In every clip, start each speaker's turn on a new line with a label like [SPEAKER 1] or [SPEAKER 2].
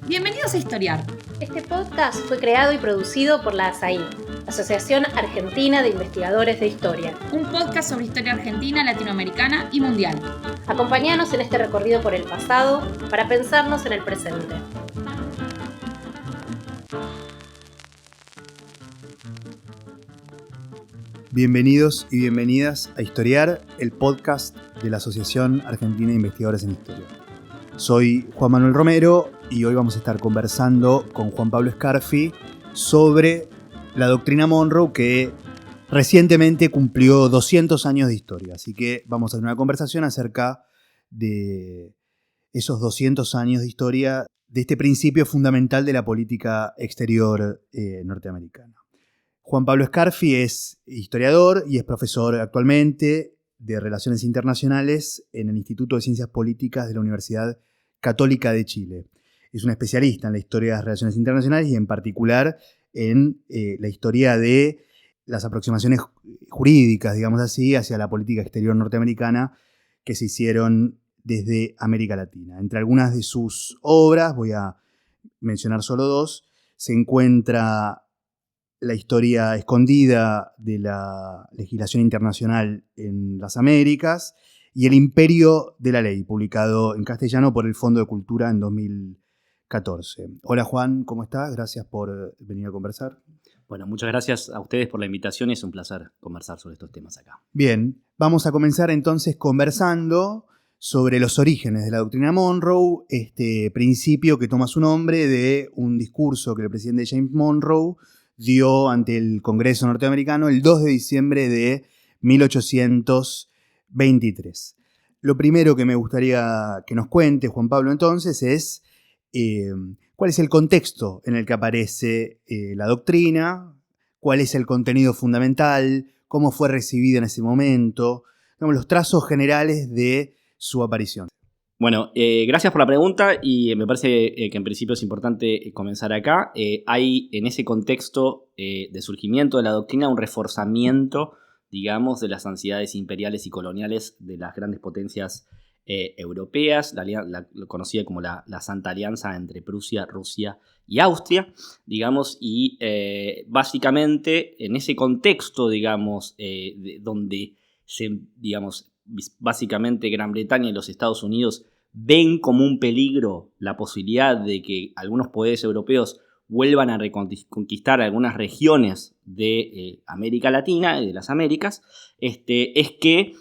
[SPEAKER 1] Bienvenidos a Historiar.
[SPEAKER 2] Este podcast fue creado y producido por la ASAI, Asociación Argentina de Investigadores de Historia.
[SPEAKER 1] Un podcast sobre historia argentina, latinoamericana y mundial.
[SPEAKER 2] Acompáñanos en este recorrido por el pasado para pensarnos en el presente.
[SPEAKER 3] Bienvenidos y bienvenidas a Historiar, el podcast de la Asociación Argentina de Investigadores en Historia. Soy Juan Manuel Romero y hoy vamos a estar conversando con Juan Pablo Scarfi sobre la doctrina Monroe, que recientemente cumplió 200 años de historia. Así que vamos a tener una conversación acerca de esos 200 años de historia, de este principio fundamental de la política exterior norteamericana. Juan Pablo Scarfi es historiador y es profesor actualmente de Relaciones Internacionales en el Instituto de Ciencias Políticas de la Universidad Católica de Chile. Es un especialista en la historia de las relaciones internacionales y en particular en la historia de las aproximaciones jurídicas, digamos así, hacia la política exterior norteamericana que se hicieron desde América Latina. Entre algunas de sus obras, voy a mencionar solo dos, se encuentra La historia escondida de la legislación internacional en las Américas y El imperio de la ley, publicado en castellano por el Fondo de Cultura en 2014. Hola Juan, ¿cómo estás? Gracias por venir a conversar.
[SPEAKER 4] Bueno, muchas gracias a ustedes por la invitación. Es un placer conversar sobre estos temas acá.
[SPEAKER 3] Bien, vamos a comenzar entonces conversando sobre los orígenes de la doctrina Monroe, este principio que toma su nombre de un discurso que el presidente James Monroe dio ante el Congreso norteamericano el 2 de diciembre de 1823. Lo primero que me gustaría que nos cuente Juan Pablo entonces es cuál es el contexto en el que aparece la doctrina, cuál es el contenido fundamental, cómo fue recibida en ese momento, digamos, los trazos generales de su aparición.
[SPEAKER 4] Bueno, gracias por la pregunta y me parece que en principio es importante comenzar acá. Hay en ese contexto de surgimiento de la doctrina un reforzamiento, digamos, de las ansiedades imperiales y coloniales de las grandes potencias europeas, la conocida como la Santa Alianza entre Prusia, Rusia y Austria, digamos, y básicamente en ese contexto, digamos, donde digamos, básicamente Gran Bretaña y los Estados Unidos ven como un peligro la posibilidad de que algunos poderes europeos vuelvan a reconquistar algunas regiones de América Latina y de las Américas, es que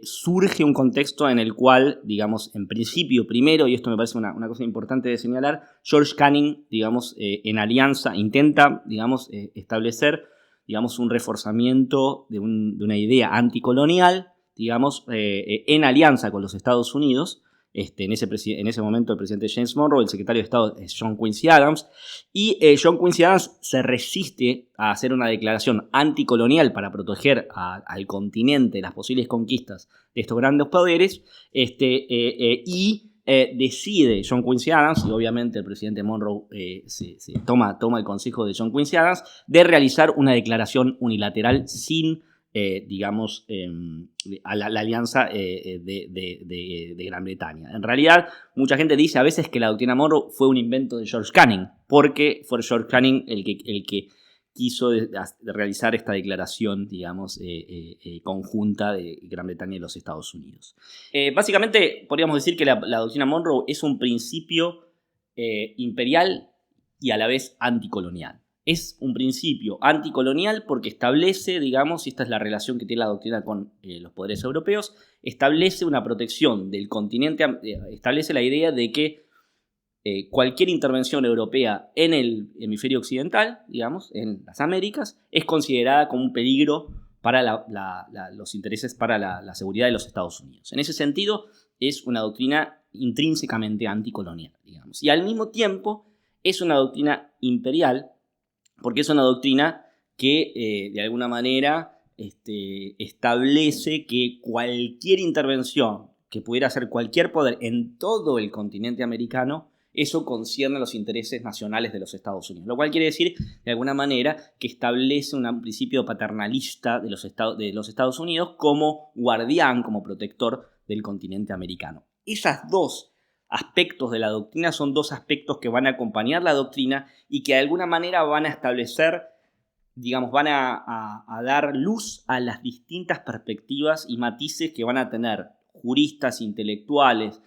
[SPEAKER 4] surge un contexto en el cual, digamos, en principio, primero, y esto me parece una cosa importante de señalar, George Canning, digamos, en alianza, intenta, digamos, establecer, digamos, un reforzamiento de una idea anticolonial, digamos, en alianza con los Estados Unidos. En ese momento el presidente James Monroe, el secretario de Estado es John Quincy Adams, y John Quincy Adams se resiste a hacer una declaración anticolonial para proteger al continente de las posibles conquistas de estos grandes poderes, decide John Quincy Adams, y obviamente el presidente Monroe se toma el consejo de John Quincy Adams, de realizar una declaración unilateral sin digamos, a la alianza de Gran Bretaña. En realidad, mucha gente dice a veces que la doctrina Monroe fue un invento de George Canning, porque fue George Canning el que quiso de realizar esta declaración, digamos, conjunta de Gran Bretaña y los Estados Unidos. Básicamente, podríamos decir que la doctrina Monroe es un principio imperial y a la vez anticolonial. Es un principio anticolonial porque establece, digamos, y esta es la relación que tiene la doctrina con los poderes europeos, establece una protección del continente, establece la idea de que cualquier intervención europea en el hemisferio occidental, digamos, en las Américas, es considerada como un peligro para los intereses, para la seguridad de los Estados Unidos. En ese sentido, es una doctrina intrínsecamente anticolonial, digamos. Y al mismo tiempo, es una doctrina imperial, porque es una doctrina que de alguna manera establece que cualquier intervención que pudiera hacer cualquier poder en todo el continente americano, eso concierne a los intereses nacionales de los Estados Unidos. Lo cual quiere decir, de alguna manera, que establece un principio paternalista de los Estados Unidos como guardián, como protector del continente americano. Esas dos aspectos de la doctrina son dos aspectos que van a acompañar la doctrina y que de alguna manera van a establecer, digamos, van a dar luz a las distintas perspectivas y matices que van a tener juristas, intelectuales,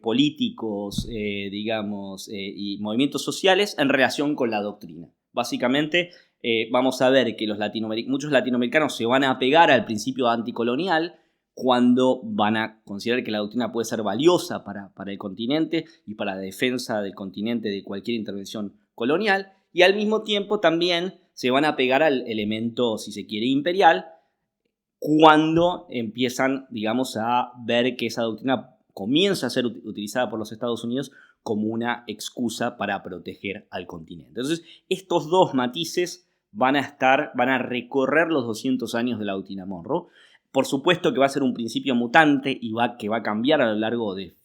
[SPEAKER 4] políticos, y movimientos sociales en relación con la doctrina. Básicamente, vamos a ver que muchos latinoamericanos se van a apegar al principio anticolonial cuando van a considerar que la doctrina puede ser valiosa para el continente y para la defensa del continente de cualquier intervención colonial, y al mismo tiempo también se van a pegar al elemento, si se quiere, imperial, cuando empiezan, digamos, a ver que esa doctrina comienza a ser utilizada por los Estados Unidos como una excusa para proteger al continente. Entonces, estos dos matices van a recorrer los 200 años de la doctrina Monroe. Por supuesto que va a ser un principio mutante y que va a cambiar a lo largo de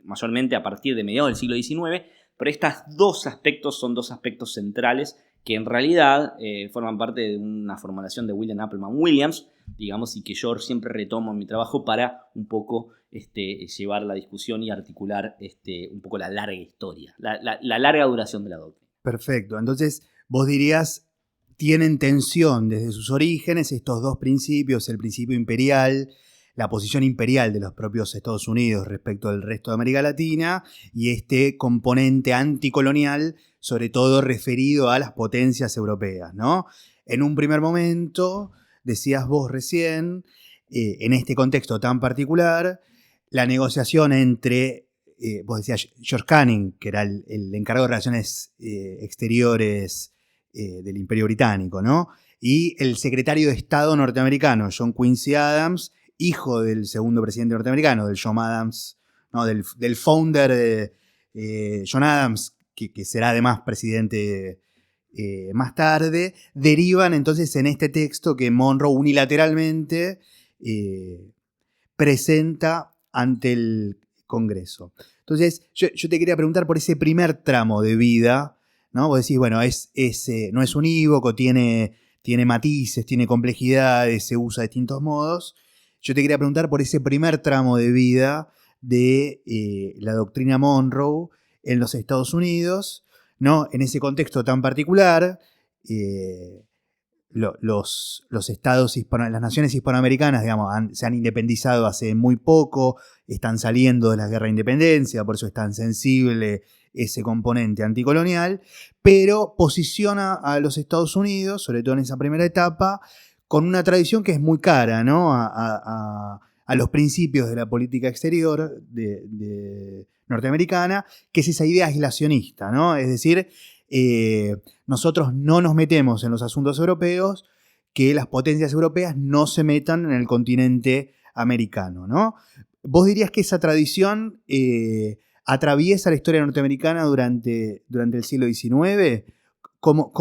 [SPEAKER 4] mayormente a partir de mediados del siglo XIX, pero estos dos aspectos son dos aspectos centrales que en realidad forman parte de una formulación de William Appleman Williams, digamos, y que yo siempre retomo en mi trabajo para un poco llevar la discusión y articular un poco la larga historia, la larga duración de la doctrina.
[SPEAKER 3] Perfecto. Entonces, vos dirías, tienen tensión desde sus orígenes estos dos principios, el principio imperial, la posición imperial de los propios Estados Unidos respecto al resto de América Latina, y este componente anticolonial, sobre todo referido a las potencias europeas, ¿no? En un primer momento, decías vos recién, en este contexto tan particular, la negociación entre, vos decías George Canning, que era el encargado de relaciones exteriores del Imperio Británico, ¿no? Y el secretario de Estado norteamericano, John Quincy Adams, hijo del segundo presidente norteamericano, del John Adams, ¿no? del founder John Adams, que será además presidente más tarde, derivan entonces en este texto que Monroe unilateralmente presenta ante el Congreso. Entonces, yo te quería preguntar por ese primer tramo de vida, ¿no? Vos decís, bueno, no es unívoco, tiene matices, tiene complejidades, se usa de distintos modos. Yo te quería preguntar por ese primer tramo de vida de la doctrina Monroe en los Estados Unidos, ¿no? En ese contexto tan particular, los estados las naciones hispanoamericanas, digamos, se han independizado hace muy poco, están saliendo de la guerra de independencia, por eso es tan sensible ese componente anticolonial, pero posiciona a los Estados Unidos, sobre todo en esa primera etapa, con una tradición que es muy cara, ¿no? a los principios de la política exterior de norteamericana, que es esa idea aislacionista, ¿no? Es decir, nosotros no nos metemos en los asuntos europeos, que las potencias europeas no se metan en el continente americano, ¿no? ¿Vos dirías que esa tradición atraviesa la historia norteamericana durante el siglo XIX? ¿Cómo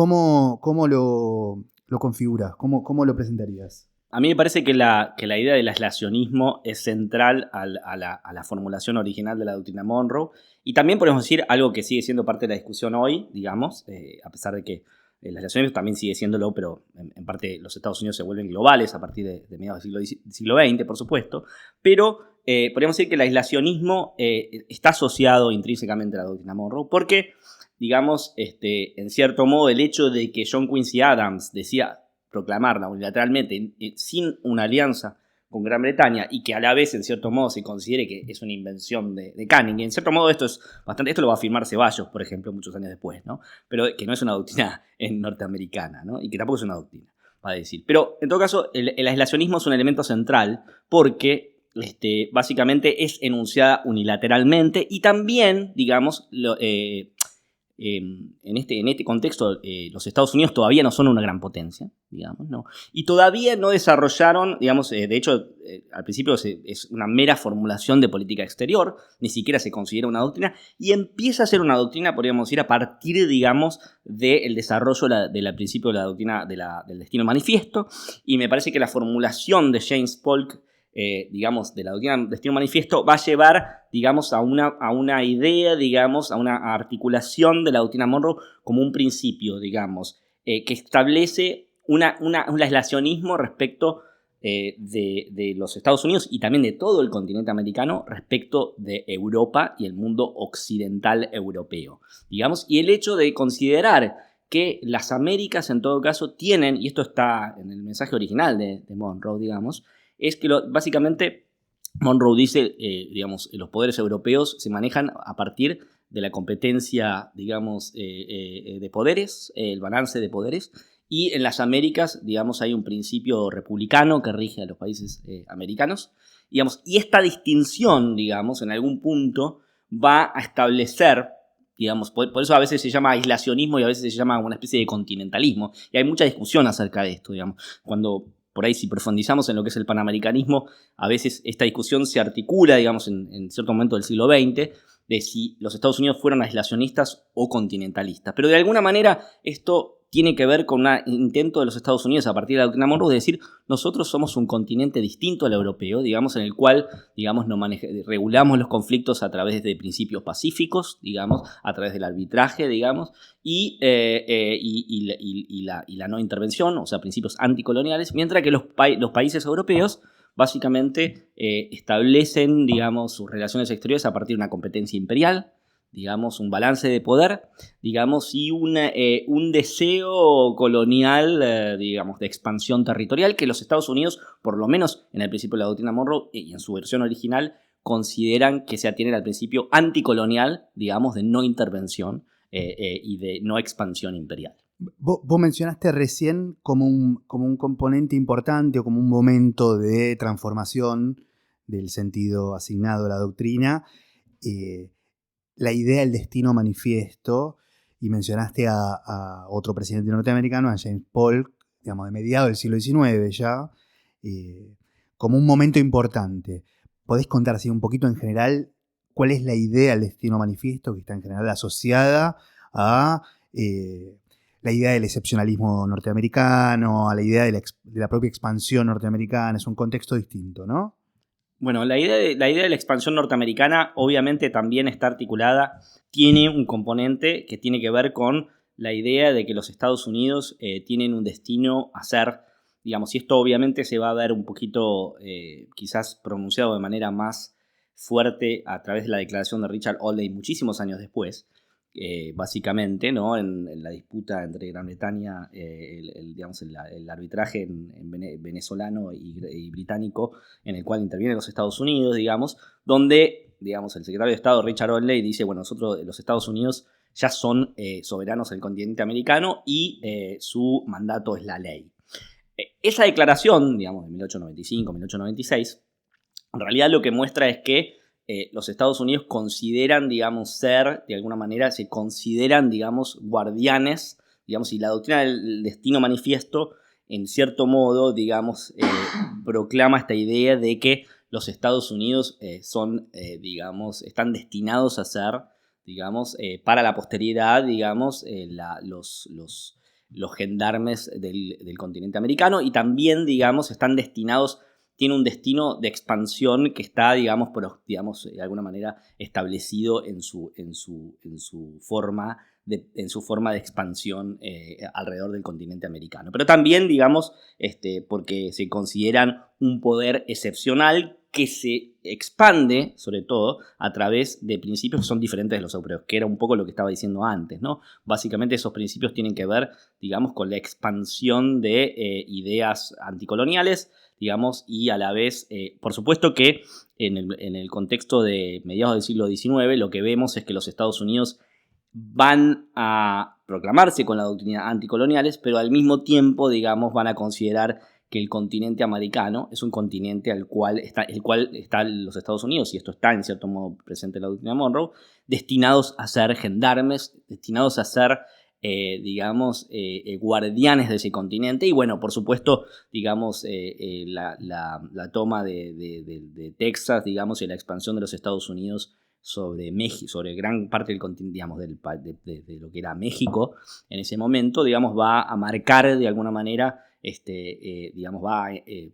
[SPEAKER 3] lo configuras? ¿Cómo lo presentarías?
[SPEAKER 4] A mí me parece que la idea del aislacionismo es central a la formulación original de la doctrina Monroe, y también podemos decir algo que sigue siendo parte de la discusión hoy, digamos, a pesar de que el aislacionismo también sigue siéndolo, pero en parte los Estados Unidos se vuelven globales a partir de mediados del siglo XX, por supuesto, pero podríamos decir que el aislacionismo está asociado intrínsecamente a la doctrina Monroe, porque, digamos, en cierto modo, el hecho de que John Quincy Adams decía proclamarla unilateralmente sin una alianza con Gran Bretaña, y que a la vez en cierto modo se considere que es una invención de Canning, y en cierto modo esto lo va a afirmar Ceballos, por ejemplo, muchos años después, ¿no? Pero que no es una doctrina norteamericana, ¿no? Y que tampoco es una doctrina, va a decir. Pero en todo caso el aislacionismo es un elemento central porque básicamente es enunciada unilateralmente, y también, digamos, en este contexto, los Estados Unidos todavía no son una gran potencia, digamos, ¿no? Y todavía no desarrollaron, digamos, de hecho, al principio es una mera formulación de política exterior, ni siquiera se considera una doctrina, y empieza a ser una doctrina, podríamos decir, a partir, digamos, del desarrollo del principio de la doctrina del destino manifiesto, y me parece que la formulación de James Polk, digamos, de la doctrina del destino manifiesto, va a llevar, digamos, a una idea, digamos, a una articulación de la doctrina Monroe como un principio, digamos, que establece un aislacionismo respecto de los Estados Unidos y también de todo el continente americano respecto de Europa y el mundo occidental europeo, digamos, y el hecho de considerar que las Américas en todo caso tienen, y esto está en el mensaje original de Monroe, digamos, es que básicamente Monroe dice, digamos, los poderes europeos se manejan a partir de la competencia, digamos, de poderes, el balance de poderes, y en las Américas, digamos, hay un principio republicano que rige a los países americanos, digamos, y esta distinción, digamos, en algún punto va a establecer, digamos, por eso a veces se llama aislacionismo y a veces se llama una especie de continentalismo, y hay mucha discusión acerca de esto, digamos, cuando por ahí si profundizamos en lo que es el panamericanismo, a veces esta discusión se articula, digamos, en cierto momento del siglo XX, de si los Estados Unidos fueron aislacionistas o continentalistas. Pero de alguna manera esto tiene que ver con un intento de los Estados Unidos a partir de la doctrina Monroe de decir nosotros somos un continente distinto al europeo, digamos, en el cual, digamos, regulamos los conflictos a través de principios pacíficos, digamos, a través del arbitraje, digamos, y la no intervención, o sea, principios anticoloniales, mientras que los países europeos básicamente establecen, digamos, sus relaciones exteriores a partir de una competencia imperial, digamos, un balance de poder, digamos, y un deseo colonial, digamos, de expansión territorial que los Estados Unidos, por lo menos en el principio de la doctrina Monroe y en su versión original, consideran que se atienen al principio anticolonial, digamos, de no intervención y de no expansión imperial.
[SPEAKER 3] Vos mencionaste recién como un componente importante o como un momento de transformación del sentido asignado a la doctrina, la idea del destino manifiesto, y mencionaste a otro presidente norteamericano, a James Polk, digamos, de mediados del siglo XIX ya, como un momento importante. ¿Podés contar así un poquito en general cuál es la idea del destino manifiesto que está en general asociada a la idea del excepcionalismo norteamericano, a la idea de la propia expansión norteamericana? Es un contexto distinto, ¿no?
[SPEAKER 4] Bueno, la idea de la expansión norteamericana obviamente también está articulada, tiene un componente que tiene que ver con la idea de que los Estados Unidos tienen un destino a ser, digamos, y esto obviamente se va a ver un poquito quizás pronunciado de manera más fuerte a través de la declaración de Richard Olney muchísimos años después, básicamente, ¿no? En la disputa entre Gran Bretaña, digamos, el arbitraje venezolano y británico, en el cual intervienen los Estados Unidos, digamos, donde, digamos, el secretario de Estado Richard Olney dice, bueno, nosotros, los Estados Unidos ya son soberanos del continente americano y su mandato es la ley. Esa declaración, digamos, de 1895, 1896, en realidad lo que muestra es que los Estados Unidos consideran, digamos, ser, de alguna manera, se consideran, digamos, guardianes, digamos, y la doctrina del destino manifiesto, en cierto modo, digamos, proclama esta idea de que los Estados Unidos digamos, están destinados a ser, digamos, para la posteridad, digamos, los gendarmes del continente americano y también, digamos, están destinados, tiene un destino de expansión que está, digamos, de alguna manera establecido en su forma de expansión alrededor del continente americano. Pero también, digamos, porque se consideran un poder excepcional que se expande, sobre todo, a través de principios que son diferentes de los europeos, que era un poco lo que estaba diciendo antes, ¿no? Básicamente esos principios tienen que ver, digamos, con la expansión de ideas anticoloniales, digamos, y a la vez, por supuesto que en el contexto de mediados del siglo XIX, lo que vemos es que los Estados Unidos van a proclamarse con la doctrina anticoloniales, pero al mismo tiempo, digamos, van a considerar que el continente americano es un continente el cual están los Estados Unidos, y esto está en cierto modo presente en la doctrina Monroe, destinados a ser gendarmes, destinados a ser digamos, guardianes de ese continente. Y bueno, por supuesto, digamos, la toma de Texas, digamos, y la expansión de los Estados Unidos sobre México, sobre gran parte del continente, digamos, de lo que era México en ese momento, digamos, va a marcar de alguna manera, digamos, va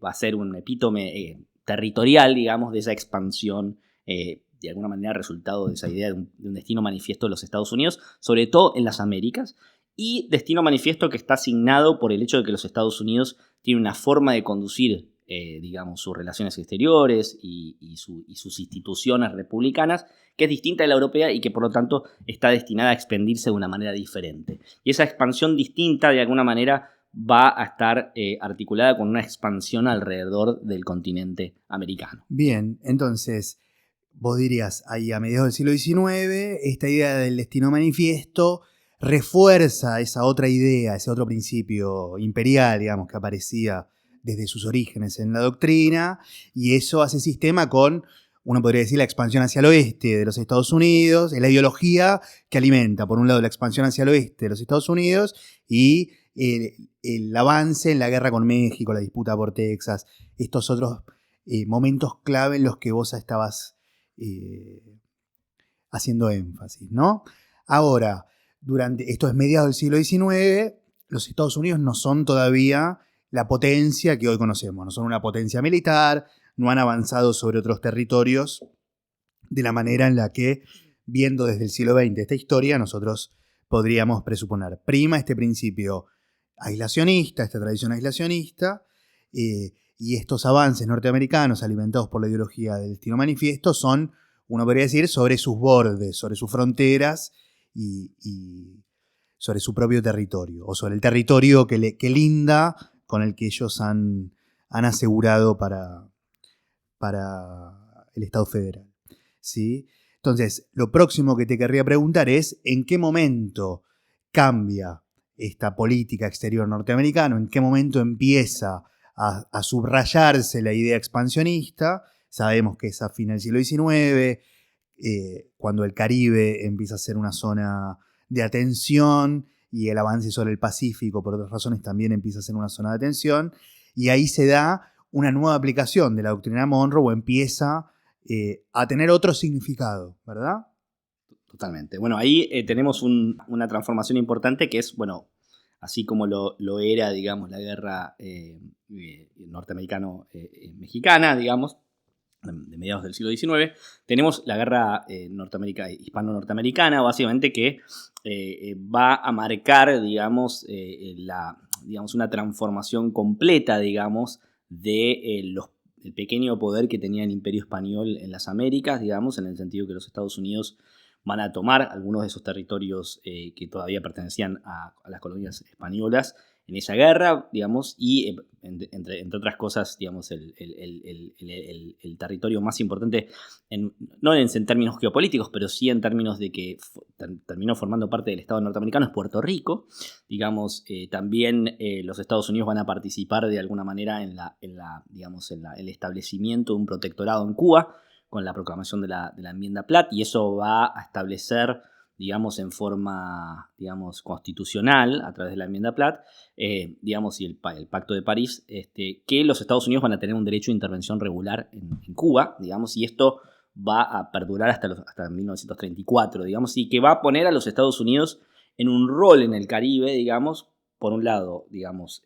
[SPEAKER 4] a ser un epítome territorial, digamos, de esa expansión, de alguna manera resultado de esa idea de un destino manifiesto de los Estados Unidos, sobre todo en las Américas, y destino manifiesto que está asignado por el hecho de que los Estados Unidos tienen una forma de conducir digamos, sus relaciones exteriores y sus instituciones republicanas, que es distinta de la europea y que por lo tanto está destinada a expandirse de una manera diferente. Y esa expansión distinta de alguna manera va a estar articulada con una expansión alrededor del continente americano.
[SPEAKER 3] Bien, entonces, vos dirías, ahí a mediados del siglo XIX, esta idea del destino manifiesto refuerza esa otra idea, ese otro principio imperial, digamos, que aparecía desde sus orígenes en la doctrina, y eso hace sistema con, uno podría decir, la expansión hacia el oeste de los Estados Unidos, la ideología que alimenta, por un lado, la expansión hacia el oeste de los Estados Unidos y el avance en la guerra con México, la disputa por Texas, estos otros momentos clave en los que vos estabas haciendo énfasis, ¿no? Ahora, esto es mediados del siglo XIX, los Estados Unidos no son todavía la potencia que hoy conocemos, no son una potencia militar, no han avanzado sobre otros territorios de la manera en la que, viendo desde el siglo XX esta historia, nosotros podríamos presuponer. Prima este principio aislacionista, esta tradición aislacionista, y estos avances norteamericanos alimentados por la ideología del destino manifiesto son, uno podría decir, sobre sus bordes, sobre sus fronteras y sobre su propio territorio, o sobre el territorio que linda con el que ellos han asegurado para el Estado federal, ¿sí? Entonces, lo próximo que te querría preguntar es, ¿en qué momento cambia esta política exterior norteamericana? ¿En qué momento empieza a subrayarse la idea expansionista? Sabemos que es a fines del siglo XIX, cuando el Caribe empieza a ser una zona de atención y el avance sobre el Pacífico, por otras razones, también empieza a ser una zona de atención, y ahí se da una nueva aplicación de la doctrina Monroe, o empieza a tener otro significado, ¿verdad?
[SPEAKER 4] Totalmente. Bueno, ahí tenemos una transformación importante que es, bueno, así como lo era, digamos, la guerra norteamericano-mexicana, digamos, de mediados del siglo XIX, tenemos la guerra hispano-norteamericana, básicamente, que va a marcar, digamos, una transformación completa, digamos, del pequeño poder que tenía el Imperio Español en las Américas, digamos, en el sentido que los Estados Unidos van a tomar algunos de esos territorios que todavía pertenecían a las colonias españolas en esa guerra, digamos, y entre otras cosas, digamos, el territorio más importante, no en términos geopolíticos, pero sí en términos de que terminó formando parte del Estado norteamericano, es Puerto Rico. Digamos, también los Estados Unidos van a participar de alguna manera en el establecimiento de un protectorado en Cuba, con la proclamación de la enmienda Platt, y eso va a establecer, digamos, en forma, digamos, constitucional, a través de la enmienda Platt, digamos, y el Pacto de París, que los Estados Unidos van a tener un derecho de intervención regular en Cuba, digamos, y esto va a perdurar hasta 1934, digamos, y que va a poner a los Estados Unidos en un rol en el Caribe, digamos, por un lado, digamos,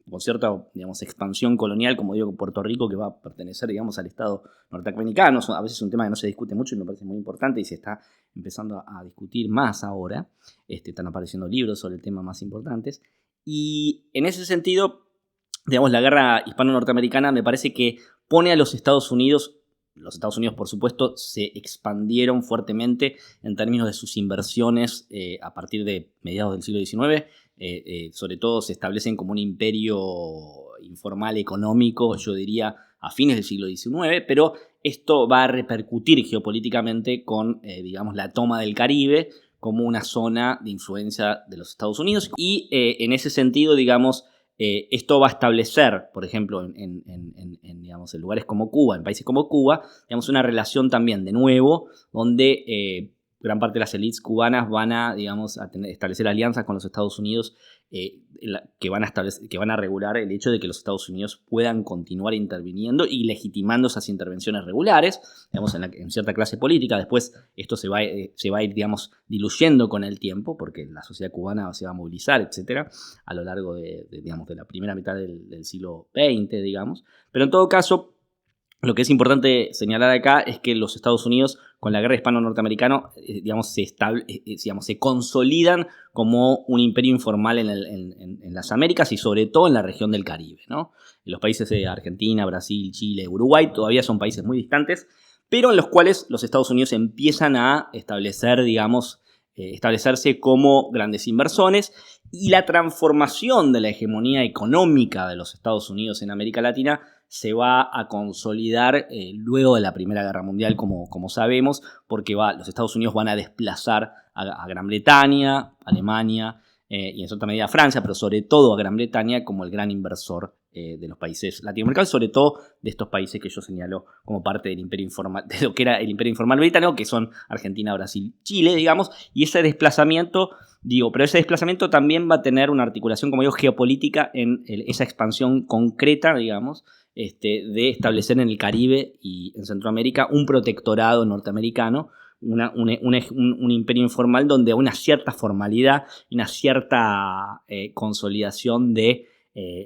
[SPEAKER 4] con cierta, digamos, expansión colonial, como digo, Puerto Rico, que va a pertenecer, digamos, al Estado norteamericano. A veces es un tema que no se discute mucho y me parece muy importante y se está empezando a discutir más ahora. Están apareciendo libros sobre el tema más importantes. Y en ese sentido, digamos, la guerra hispano-norteamericana me parece que pone a los Estados Unidos, por supuesto, se expandieron fuertemente en términos de sus inversiones a partir de mediados del siglo XIX. Sobre todo se establecen como un imperio informal económico, yo diría, a fines del siglo XIX, pero esto va a repercutir geopolíticamente con, digamos, la toma del Caribe como una zona de influencia de los Estados Unidos, y en ese sentido, digamos, esto va a establecer, por ejemplo, digamos, en lugares como Cuba, en países como Cuba, digamos, una relación también, de nuevo, donde gran parte de las élites cubanas van a, digamos, establecer alianzas con los Estados Unidos que van a regular el hecho de que los Estados Unidos puedan continuar interviniendo y legitimando esas intervenciones regulares, digamos, en cierta clase política. Después esto se va a ir, digamos, diluyendo con el tiempo, porque la sociedad cubana se va a movilizar, etcétera, a lo largo digamos, de la primera mitad del siglo XX, digamos. Pero en todo caso, lo que es importante señalar acá es que los Estados Unidos, con la guerra hispano-norteamericana, se consolidan como un imperio informal en las Américas y sobre todo en la región del Caribe, ¿no? Los países de Argentina, Brasil, Chile, Uruguay todavía son países muy distantes, pero en los cuales los Estados Unidos empiezan a establecerse como grandes inversores, y la transformación de la hegemonía económica de los Estados Unidos en América Latina se va a consolidar luego de la Primera Guerra Mundial, como sabemos, porque los Estados Unidos van a desplazar a Gran Bretaña, Alemania y en cierta medida a Francia, pero sobre todo a Gran Bretaña como el gran inversor de los países latinoamericanos, sobre todo de estos países que yo señalo como parte del imperio informal, de lo que era el imperio informal británico, que son Argentina, Brasil, Chile, digamos, y ese desplazamiento, pero ese desplazamiento también va a tener una articulación, como digo, geopolítica en esa expansión concreta, digamos, de establecer en el Caribe y en Centroamérica un protectorado norteamericano, un imperio informal donde una cierta formalidad y una cierta consolidación de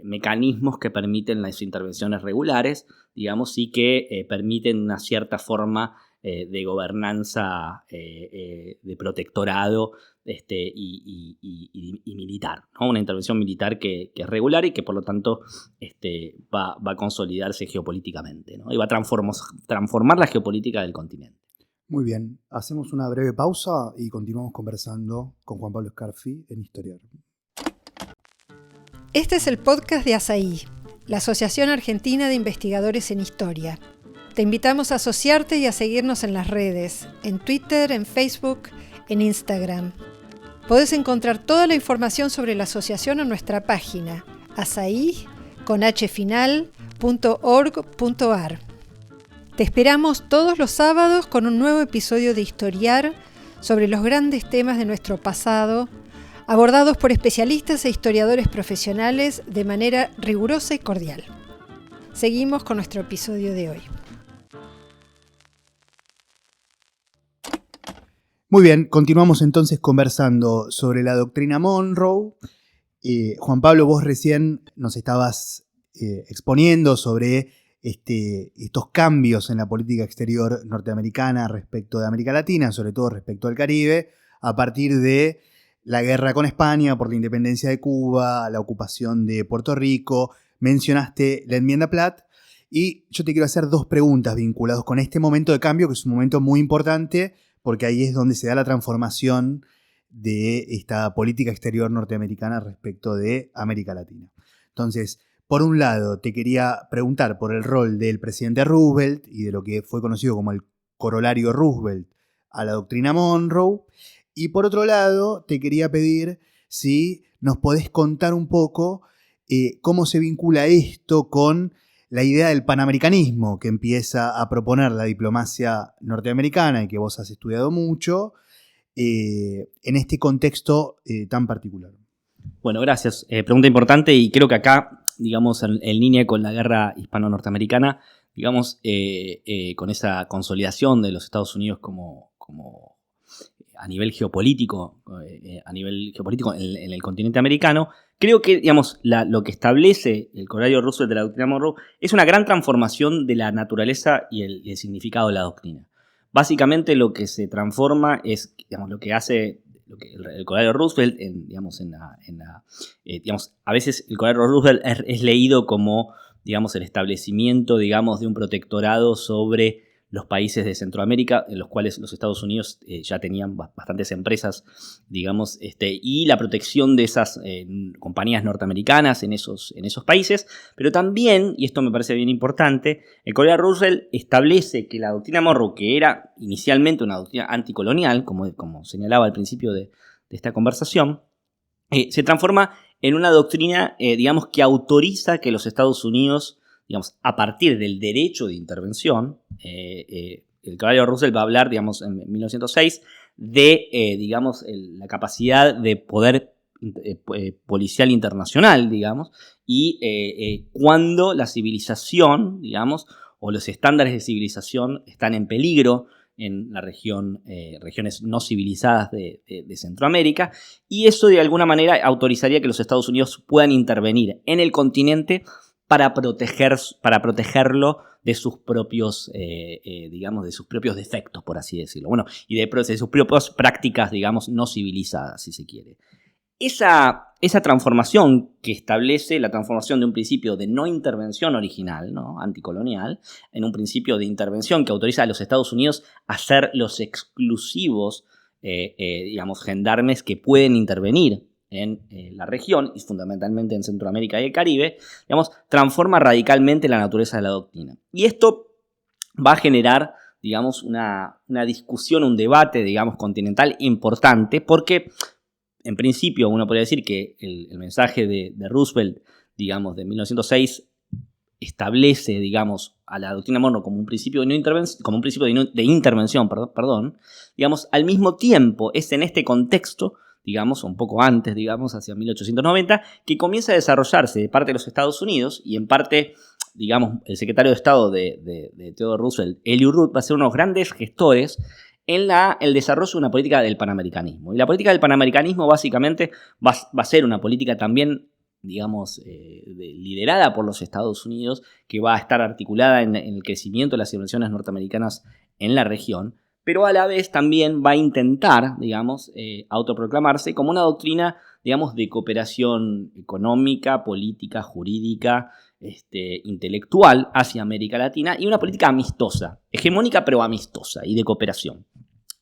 [SPEAKER 4] mecanismos que permiten las intervenciones regulares, digamos, y que permiten una cierta forma de gobernanza, de protectorado y militar, ¿no? Una intervención militar que es regular y que por lo tanto va a consolidarse geopolíticamente, ¿no? Y va a transformar la geopolítica del continente.
[SPEAKER 3] Muy bien, hacemos una breve pausa y continuamos conversando con Juan Pablo Scarfi en Historiar.
[SPEAKER 5] Este es el podcast de ASAI, la Asociación Argentina de Investigadores en Historia. Te invitamos a asociarte y a seguirnos en las redes, en Twitter, en Facebook, en Instagram. Podés encontrar toda la información sobre la asociación en nuestra página, asai.org.ar. Te esperamos todos los sábados con un nuevo episodio de Historiar sobre los grandes temas de nuestro pasado, abordados por especialistas e historiadores profesionales de manera rigurosa y cordial. Seguimos con nuestro episodio de hoy.
[SPEAKER 3] Muy bien, continuamos entonces conversando sobre la doctrina Monroe. Juan Pablo, vos recién nos estabas exponiendo sobre estos cambios en la política exterior norteamericana respecto de América Latina, sobre todo respecto al Caribe, a partir de la guerra con España por la independencia de Cuba, la ocupación de Puerto Rico. Mencionaste la enmienda Platt y yo te quiero hacer dos preguntas vinculadas con este momento de cambio, que es un momento muy importante porque ahí es donde se da la transformación de esta política exterior norteamericana respecto de América Latina. Entonces, por un lado, te quería preguntar por el rol del presidente Roosevelt y de lo que fue conocido como el corolario Roosevelt a la doctrina Monroe. Y por otro lado, te quería pedir si nos podés contar un poco cómo se vincula esto con la idea del panamericanismo que empieza a proponer la diplomacia norteamericana y que vos has estudiado mucho en este contexto tan particular.
[SPEAKER 4] Bueno, gracias. Pregunta importante y creo que acá, digamos, en línea con la guerra hispano-norteamericana, digamos, con esa consolidación de los Estados Unidos como a nivel geopolítico en el continente americano, creo que, digamos, lo que establece el corolario Roosevelt de la doctrina Monroe es una gran transformación de la naturaleza y el significado de la doctrina. Básicamente lo que se transforma es, digamos, lo que hace el corolario Roosevelt, a veces el corolario Roosevelt es leído como, digamos, el establecimiento, digamos, de un protectorado sobre los países de Centroamérica, en los cuales los Estados Unidos ya tenían bastantes empresas, digamos, y la protección de esas compañías norteamericanas en esos países, pero también, y esto me parece bien importante, el corolario Roosevelt establece que la doctrina Monroe, que era inicialmente una doctrina anticolonial, como señalaba al principio de esta conversación, se transforma en una doctrina, digamos, que autoriza que los Estados Unidos, digamos, a partir del derecho de intervención, el corolario Roosevelt va a hablar, digamos, en 1906, de, digamos, la capacidad de poder policial internacional, digamos, y cuando la civilización, digamos, o los estándares de civilización están en peligro en la regiones no civilizadas de Centroamérica, y eso de alguna manera autorizaría que los Estados Unidos puedan intervenir en el continente para protegerlo sus propios, digamos, de sus propios defectos, por así decirlo. Bueno, y de sus propias prácticas, digamos, no civilizadas, si se quiere. Esa transformación que establece la transformación de un principio de no intervención original, ¿no?, anticolonial, en un principio de intervención que autoriza a los Estados Unidos a ser los exclusivos, digamos, gendarmes que pueden intervenir en la región, y fundamentalmente en Centroamérica y el Caribe, digamos, transforma radicalmente la naturaleza de la doctrina. Y esto va a generar, digamos, una discusión, un debate, digamos, continental importante, porque en principio uno podría decir que el mensaje de Roosevelt, digamos, de 1906, establece, digamos, a la doctrina Monroe como un principio de intervención, digamos, al mismo tiempo es en este contexto, digamos, un poco antes, digamos, hacia 1890, que comienza a desarrollarse de parte de los Estados Unidos y en parte, digamos, el secretario de Estado de Theodore Roosevelt, Elihu Root, va a ser unos grandes gestores en el desarrollo de una política del panamericanismo. Y la política del panamericanismo básicamente va a ser una política también, digamos, liderada por los Estados Unidos, que va a estar articulada en el crecimiento de las inversiones norteamericanas en la región, pero a la vez también va a intentar, digamos, autoproclamarse como una doctrina, digamos, de cooperación económica, política, jurídica, intelectual hacia América Latina, y una política amistosa, hegemónica pero amistosa y de cooperación.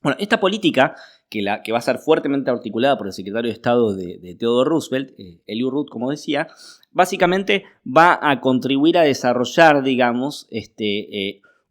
[SPEAKER 4] Bueno, esta política, que va a ser fuertemente articulada por el secretario de Estado de Theodore Roosevelt, Elihu Root, como decía, básicamente va a contribuir a desarrollar, digamos,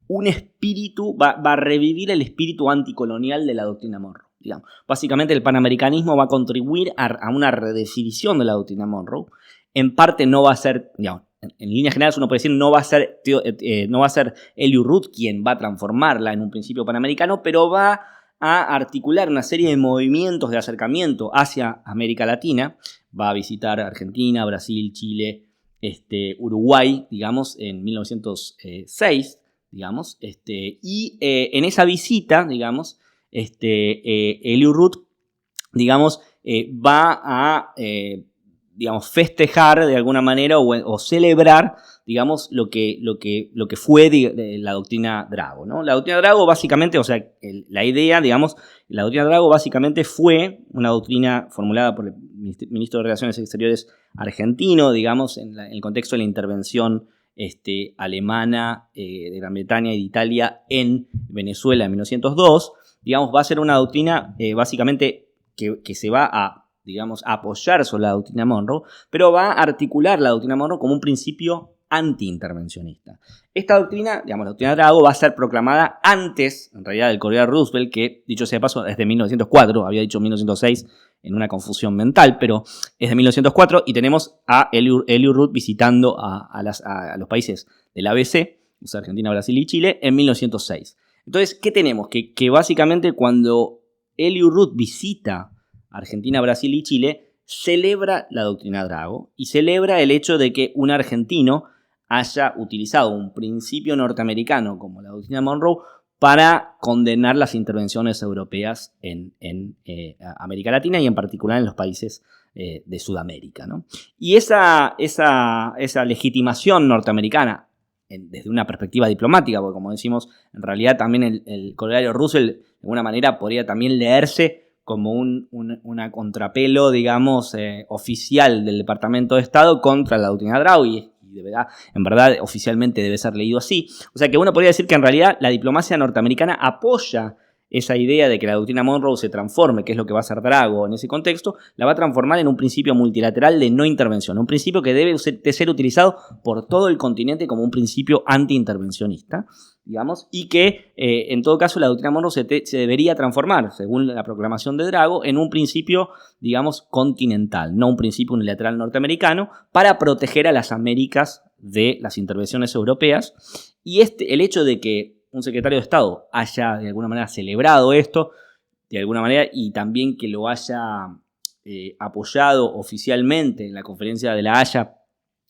[SPEAKER 4] un espíritu, va a revivir el espíritu anticolonial de la doctrina Monroe. Digamos. Básicamente el panamericanismo va a contribuir a una redefinición de la doctrina Monroe. En parte no va a ser, digamos, en líneas generales uno puede decir, no va a ser Elihu Root quien va a transformarla en un principio panamericano, pero va a articular una serie de movimientos de acercamiento hacia América Latina. Va a visitar Argentina, Brasil, Chile, Uruguay, digamos, en 1906, digamos, y en esa visita, digamos, Elihu Root, digamos, va a digamos, festejar de alguna manera o celebrar, digamos, lo que fue de la doctrina Drago, ¿no? La doctrina Drago básicamente, o sea, la idea, digamos, la doctrina Drago básicamente fue una doctrina formulada por el ministro de Relaciones Exteriores argentino, digamos, en el contexto de la intervención alemana, de Gran Bretaña y de Italia en Venezuela en 1902, digamos, va a ser una doctrina básicamente que se va a, digamos, a apoyar sobre la doctrina Monroe, pero va a articular la doctrina Monroe como un principio antiintervencionista. Esta doctrina, digamos, la doctrina Drago, va a ser proclamada antes, en realidad, del coronel Roosevelt, que, dicho sea de paso, es de 1904, había dicho 1906 en una confusión mental, pero es de 1904, y tenemos a Elihu Root visitando a los países del ABC, o sea, Argentina, Brasil y Chile, en 1906. Entonces, ¿qué tenemos? Que básicamente cuando Elihu Root visita Argentina, Brasil y Chile, celebra la doctrina Drago y celebra el hecho de que un argentino haya utilizado un principio norteamericano como la doctrina Monroe para condenar las intervenciones europeas en América Latina y en particular en los países de Sudamérica, ¿no? Y esa legitimación norteamericana desde una perspectiva diplomática, porque como decimos, en realidad también el coronel Roosevelt de alguna manera podría también leerse como una contrapelo, digamos, oficial del Departamento de Estado contra la doctrina Drago, y en verdad oficialmente debe ser leído así. O sea que uno podría decir que en realidad la diplomacia norteamericana apoya esa idea de que la doctrina Monroe se transforme, que es lo que va a hacer Drago en ese contexto, la va a transformar en un principio multilateral de no intervención, un principio que debe ser utilizado por todo el continente como un principio antiintervencionista, digamos, y que en todo caso la doctrina Monroe se debería transformar, según la proclamación de Drago, en un principio, digamos, continental, no un principio unilateral norteamericano, para proteger a las Américas de las intervenciones europeas. Y el hecho de que un secretario de Estado haya de alguna manera celebrado esto, de alguna manera, y también que lo haya apoyado oficialmente en la conferencia de La Haya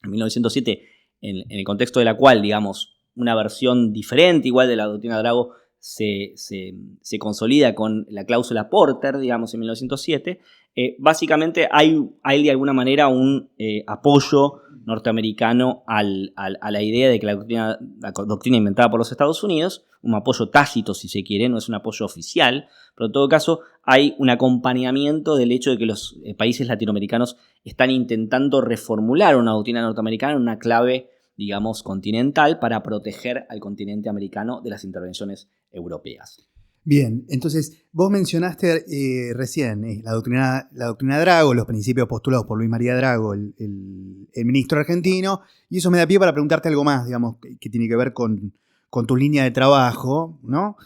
[SPEAKER 4] en 1907, en el contexto de la cual, digamos, una versión diferente igual de la doctrina Drago se consolida con la cláusula Porter, digamos, en 1907, básicamente hay de alguna manera un apoyo norteamericano a la idea de que la doctrina inventada por los Estados Unidos, un apoyo tácito si se quiere, no es un apoyo oficial, pero en todo caso hay un acompañamiento del hecho de que los países latinoamericanos están intentando reformular una doctrina norteamericana en una clave, digamos, continental para proteger al continente americano de las intervenciones europeas.
[SPEAKER 3] Bien, entonces vos mencionaste recién la doctrina Drago, los principios postulados por Luis María Drago, el ministro argentino, y eso me da pie para preguntarte algo más, digamos, que tiene que ver con tu línea de trabajo, ¿no?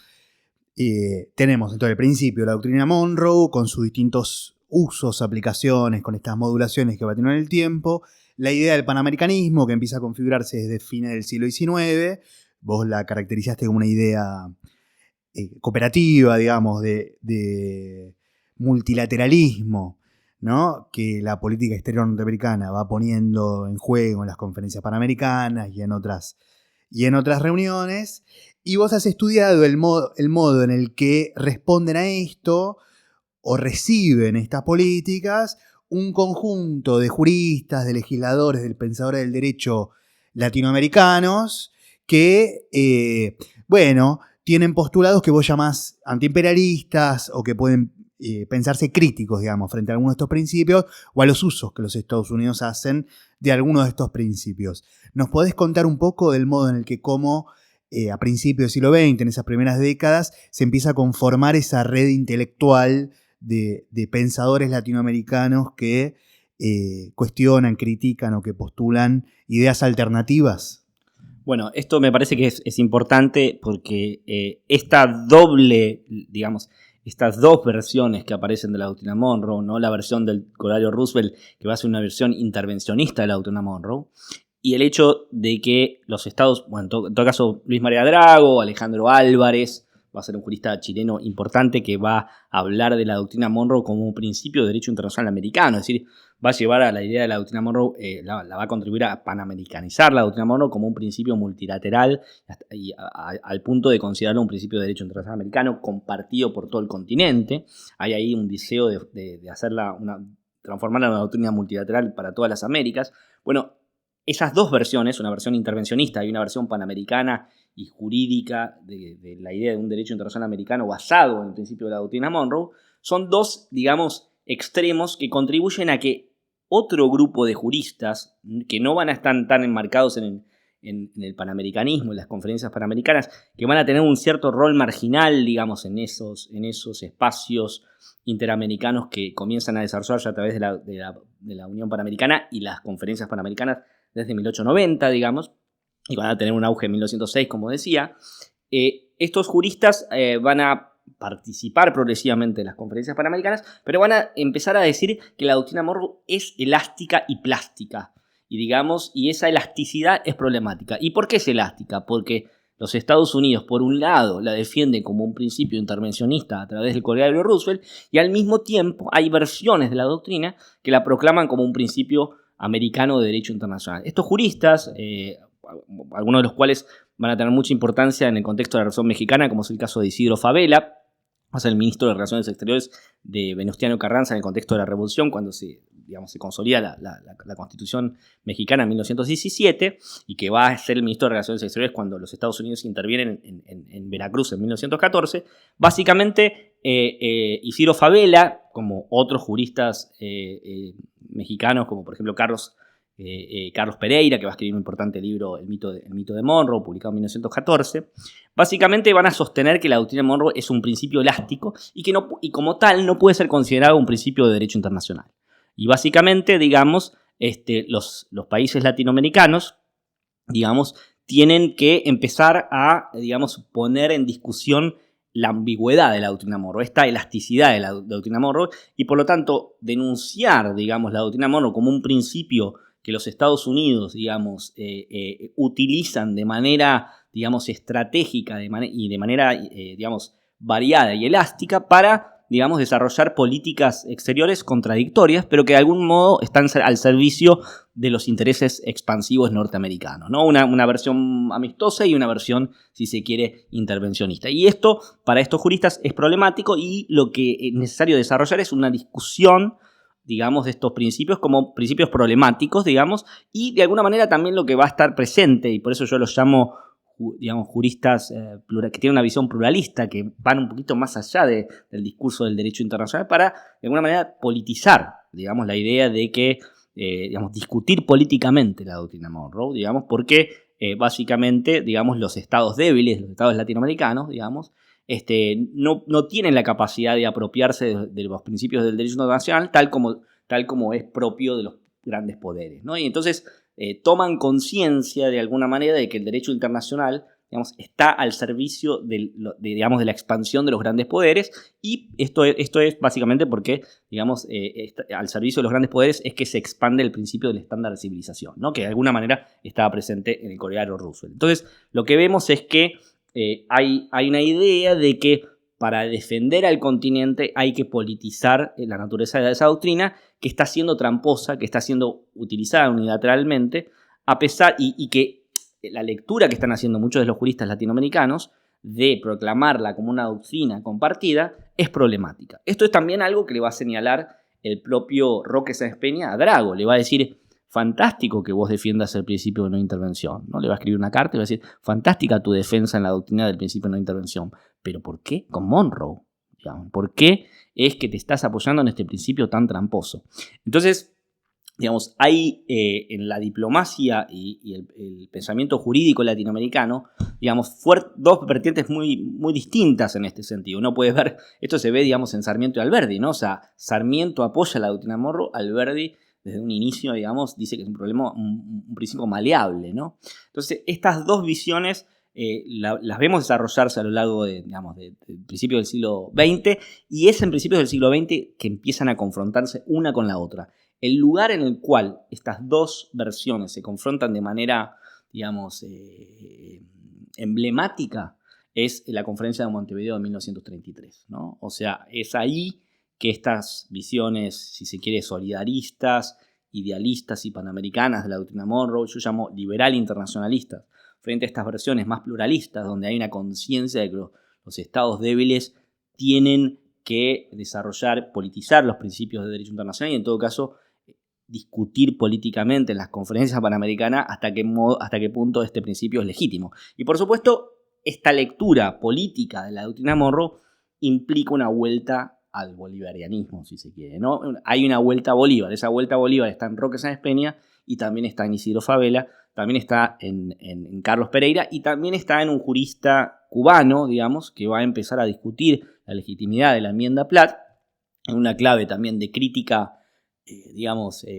[SPEAKER 3] Tenemos entonces el principio de la doctrina Monroe, con sus distintos usos, aplicaciones, con estas modulaciones que va a tener en el tiempo, la idea del panamericanismo que empieza a configurarse desde fines del siglo XIX, vos la caracterizaste como una idea cooperativa, digamos, de multilateralismo, ¿no? Que la política exterior norteamericana va poniendo en juego en las conferencias panamericanas y en otras reuniones. Y vos has estudiado el modo en el que responden a esto o reciben estas políticas un conjunto de juristas, de legisladores, de pensadores del derecho latinoamericanos que, tienen postulados que vos llamás antiimperialistas o que pueden pensarse críticos, digamos, frente a algunos de estos principios o a los usos que los Estados Unidos hacen de algunos de estos principios. ¿Nos podés contar un poco del modo en el que cómo a principios del siglo XX, en esas primeras décadas, se empieza a conformar esa red intelectual de pensadores latinoamericanos que cuestionan, critican o que postulan ideas alternativas?
[SPEAKER 4] Bueno, esto me parece que es importante porque estas dos versiones que aparecen de la doctrina Monroe, ¿no? La versión del Corralio Roosevelt, que va a ser una versión intervencionista de la doctrina Monroe, y el hecho de que los estados, bueno, en todo caso Luis María Drago, Alejandro Álvarez, va a ser un jurista chileno importante que va a hablar de la doctrina Monroe como un principio de derecho internacional americano, es decir, va a llevar a la idea de la doctrina Monroe, la va a contribuir a panamericanizar la doctrina Monroe como un principio multilateral y al punto de considerarlo un principio de derecho internacional americano compartido por todo el continente. Hay ahí un deseo de transformarla en una doctrina multilateral para todas las Américas. Bueno, esas dos versiones, una versión intervencionista y una versión panamericana y jurídica de la idea de un derecho internacional americano basado en el principio de la doctrina Monroe, son dos, digamos, extremos que contribuyen a que otro grupo de juristas que no van a estar tan enmarcados en el panamericanismo, en las conferencias panamericanas, que van a tener un cierto rol marginal, digamos, en esos espacios interamericanos que comienzan a desarrollarse a través de la Unión Panamericana y las conferencias panamericanas desde 1890, digamos, y van a tener un auge en 1906, como decía. Estos juristas van a participar progresivamente en las conferencias panamericanas, pero van a empezar a decir que la doctrina Monroe es elástica y plástica, y esa elasticidad es problemática. ¿Y por qué es elástica? Porque los Estados Unidos, por un lado, la defienden como un principio intervencionista a través del Corralio Roosevelt, y al mismo tiempo hay versiones de la doctrina que la proclaman como un principio americano de derecho internacional. Estos juristas, algunos de los cuales van a tener mucha importancia en el contexto de la Revolución Mexicana, como es el caso de Isidro Fabela, va a ser el ministro de Relaciones Exteriores de Venustiano Carranza en el contexto de la Revolución, cuando se consolida la Constitución Mexicana en 1917, y que va a ser el ministro de Relaciones Exteriores cuando los Estados Unidos intervienen en Veracruz en 1914. Básicamente, Isidro Fabela, como otros juristas mexicanos, como por ejemplo Carlos Pereira, que va a escribir un importante libro, El mito de Monroe, publicado en 1914, básicamente van a sostener que la doctrina Monroe es un principio elástico y como tal no puede ser considerado un principio de derecho internacional. Y básicamente, digamos, los países latinoamericanos, digamos, tienen que empezar a, digamos, poner en discusión la ambigüedad de la doctrina Monroe, esta elasticidad de la doctrina Monroe, y por lo tanto denunciar, digamos, la doctrina Monroe como un principio que los Estados Unidos, digamos, utilizan de manera, digamos, estratégica y de manera, digamos, variada y elástica para digamos, desarrollar políticas exteriores contradictorias, pero que de algún modo están al servicio de los intereses expansivos norteamericanos, ¿no? Una versión amistosa y una versión, si se quiere, intervencionista. Y esto, para estos juristas, es problemático, y lo que es necesario desarrollar es una discusión, digamos, de estos principios como principios problemáticos, digamos, y de alguna manera también lo que va a estar presente, y por eso yo los llamo, digamos, juristas que tienen una visión pluralista, que van un poquito más allá del discurso del derecho internacional, para, de alguna manera, politizar, digamos, la idea de que, digamos, discutir políticamente la doctrina Monroe, digamos, porque básicamente, digamos, los estados débiles, los estados latinoamericanos, digamos, no tienen la capacidad de apropiarse de los principios del derecho internacional tal como es propio de los grandes poderes, ¿no? Y entonces toman conciencia de alguna manera de que el derecho internacional, digamos, está al servicio digamos, de la expansión de los grandes poderes, y esto es básicamente porque, digamos, al servicio de los grandes poderes es que se expande el principio del estándar de civilización, ¿no? Que de alguna manera estaba presente en el coreano Roosevelt. Entonces, lo que vemos es que hay una idea de que para defender al continente hay que politizar la naturaleza de esa doctrina, que está siendo tramposa, que está siendo utilizada unilateralmente, a pesar, y que la lectura que están haciendo muchos de los juristas latinoamericanos de proclamarla como una doctrina compartida es problemática. Esto es también algo que le va a señalar el propio Roque Sáenz Peña a Drago. Le va a decir: fantástico que vos defiendas el principio de no intervención, ¿no? Le va a escribir una carta y va a decir: fantástica tu defensa en la doctrina del principio de no intervención. ¿Pero por qué con Monroe? Digamos, ¿por qué es que te estás apoyando en este principio tan tramposo? Entonces, digamos, hay en la diplomacia y el pensamiento jurídico latinoamericano, digamos, dos vertientes muy, muy distintas en este sentido. Uno puede ver, esto se ve, digamos, en Sarmiento y Alberdi, ¿no? O sea, Sarmiento apoya la doctrina Monroe, Alberdi desde un inicio, digamos, dice que es un principio maleable, ¿no? Entonces, estas dos visiones las vemos desarrollarse a lo largo del principio del siglo XX, y es en principios del siglo XX que empiezan a confrontarse una con la otra. El lugar en el cual estas dos versiones se confrontan de manera, digamos, emblemática es la Conferencia de Montevideo de 1933, ¿no? O sea, es ahí que estas visiones, si se quiere, solidaristas, idealistas y panamericanas de la doctrina Monroe, yo llamo liberal internacionalistas, frente a estas versiones más pluralistas, donde hay una conciencia de que los estados débiles tienen que desarrollar, politizar los principios de derecho internacional y, en todo caso, discutir políticamente en las conferencias panamericanas hasta qué punto este principio es legítimo. Y, por supuesto, esta lectura política de la doctrina Monroe implica una vuelta al bolivarianismo, si se quiere, ¿no? Hay una vuelta a Bolívar. Esa vuelta a Bolívar está en Roque Sáenz Peña, y también está en Isidro Fabela, también está en Carlos Pereira, y también está en un jurista cubano, digamos, que va a empezar a discutir la legitimidad de la enmienda Platt, en una clave también de crítica,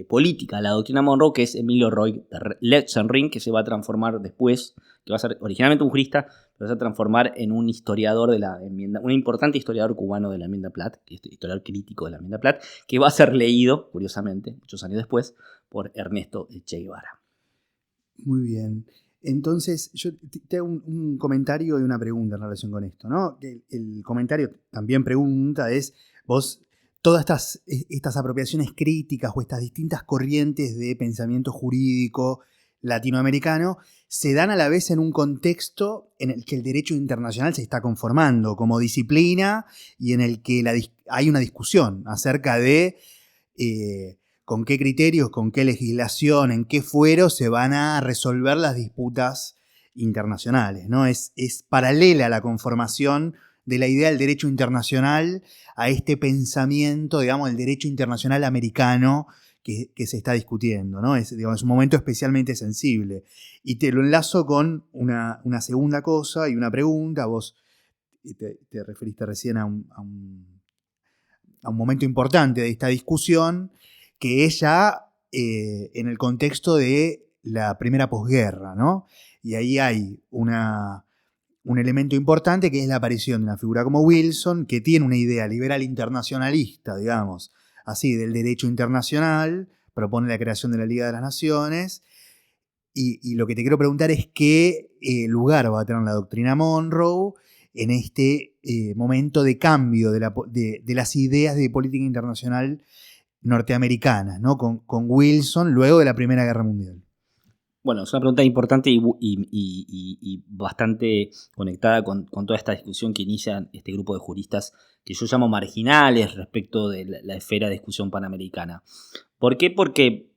[SPEAKER 4] política a la doctrina Monroe, que es Emilio Roig de Letzenring, que se va a transformar después, que va a ser originalmente un jurista, pero se va a transformar en un historiador de la enmienda, un importante historiador cubano de la enmienda Platt, historiador crítico de la enmienda Platt, que va a ser leído, curiosamente, muchos años después, por Ernesto Che Guevara.
[SPEAKER 3] Muy bien. Entonces, yo te hago un comentario y una pregunta en relación con esto, ¿no? El comentario también pregunta es, vos, todas estas apropiaciones críticas o estas distintas corrientes de pensamiento jurídico latinoamericano se dan a la vez en un contexto en el que el derecho internacional se está conformando como disciplina y en el que hay una discusión acerca de con qué criterios, con qué legislación, en qué fuero se van a resolver las disputas internacionales, ¿no? Es paralela a la conformación de la idea del derecho internacional a este pensamiento, digamos, del derecho internacional americano que se está discutiendo, ¿no? Es un momento especialmente sensible. Y te lo enlazo con una segunda cosa y una pregunta. Vos te referiste recién a un momento importante de esta discusión, que es ya en el contexto de la primera posguerra, ¿no? Y ahí hay un elemento importante, que es la aparición de una figura como Wilson, que tiene una idea liberal internacionalista, digamos, así, del derecho internacional, propone la creación de la Liga de las Naciones, y lo que te quiero preguntar es qué lugar va a tener la doctrina Monroe en este momento de cambio de las ideas de política internacional norteamericanas, ¿no? Con Wilson luego de la Primera Guerra Mundial.
[SPEAKER 4] Bueno, es una pregunta importante y bastante conectada con toda esta discusión que inicia este grupo de juristas que yo llamo marginales respecto de la esfera de discusión panamericana. ¿Por qué? Porque